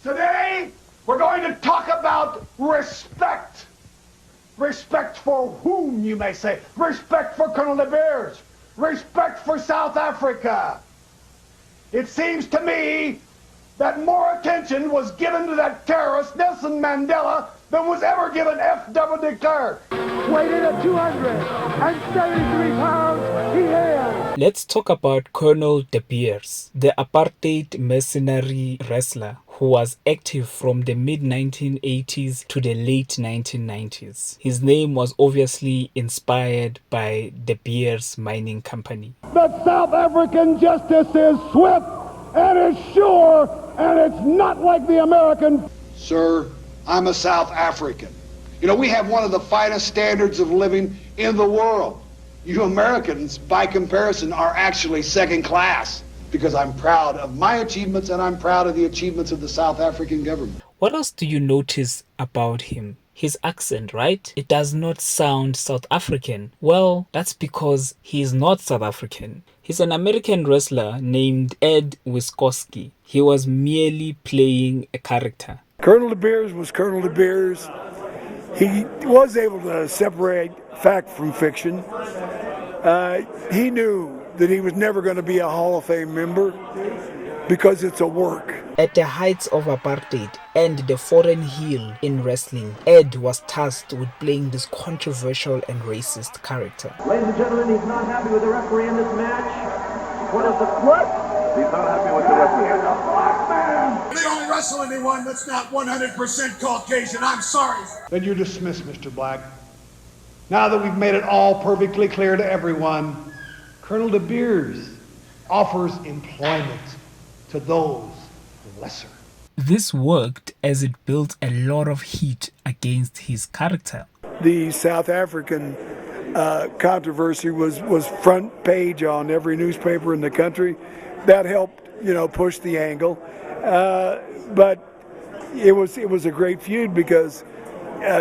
Today, we're going to talk about respect. Respect for whom, you may say. Respect for Colonel De Beers. Respect for South Africa. It seems to me that more attention was given to that terrorist, Nelson Mandela, than was ever given F.W. de Klerk. Weighted at 273 pounds, he has. Let's talk about Colonel De Beers, the apartheid mercenary wrestler who was active from the mid-1980s to the late 1990s. His name was obviously inspired by De Beers Mining Company. The South African justice is swift and is sure, and it's not like the American. Sir, I'm a South African. You know, we have one of the finest standards of living in the world. You Americans, by comparison, are actually second class, because I'm proud of my achievements and I'm proud of the achievements of the South African government. What else do you notice about him? His accent, right? It does not sound South African. Well, that's because he is not South African. He's an American wrestler named Ed Wiskoski. He was merely playing a character. Colonel De Beers was Colonel De Beers. He was able to separate fact from fiction. He knew that he was never going to be a Hall of Fame member because it's a work. At the heights of apartheid and the foreign heel in wrestling, Ed was tasked with playing this controversial and racist character. Ladies and gentlemen, he's not happy with the referee in this match. What is the what? He's not happy with the referee. They don't wrestle anyone that's not 100% Caucasian. I'm sorry. Then you're dismissed, Mr. Black. Now that we've made it all perfectly clear to everyone, Colonel De Beers offers employment to those lesser. This worked as it built a lot of heat against his character. The South African controversy was front page on every newspaper in the country. That helped, push the angle. But it was a great feud because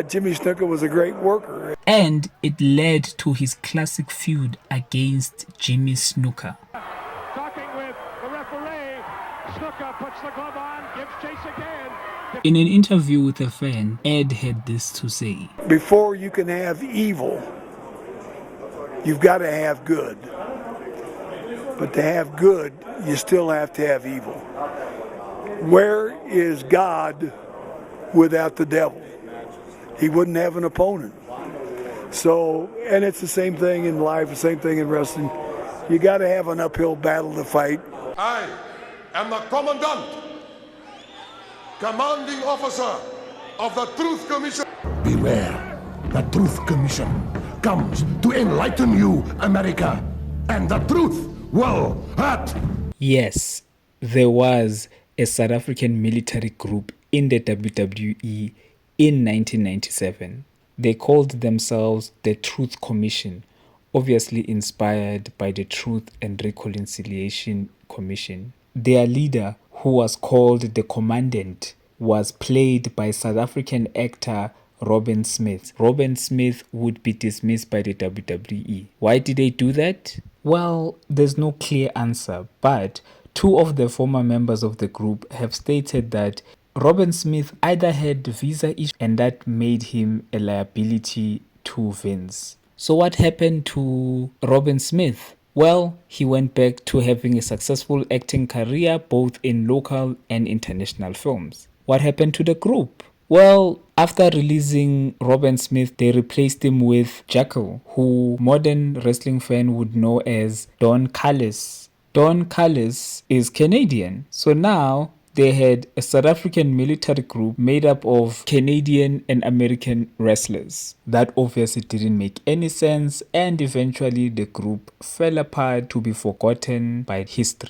Jimmy Snuka was a great worker. And it led to his classic feud against Jimmy Snuka. Talking with the referee, Snuka puts the glove on, gives chase again. In an interview with a fan, Ed had this to say. Before you can have evil, you've got to have good. But to have good, you still have to have evil. Where is God without the devil? He wouldn't have an opponent. So, and it's the same thing in life, the same thing in wrestling. You got to have an uphill battle to fight. I am the Commandant, Commanding Officer of the Truth Commission. Beware, the Truth Commission comes to enlighten you, America, and the truth will hurt. Yes, there was a South African military group in the WWE in 1997. They called themselves the Truth Commission, obviously inspired by the Truth and Reconciliation Commission. Their leader, who was called the Commandant, was played by South African actor Robin Smith. Robin Smith would be dismissed by the WWE. Why did they do that? Well, there's no clear answer, but two of the former members of the group have stated that Robin Smith either had visa issues and that made him a liability to Vince. So what happened to Robin Smith? Well, he went back to having a successful acting career both in local and international films. What happened to the group? Well, after releasing Robin Smith, they replaced him with Jackal, who modern wrestling fan would know as Don Callis. Don Callis is Canadian, so now they had a South African military group made up of Canadian and American wrestlers. That obviously didn't make any sense, and eventually the group fell apart to be forgotten by history.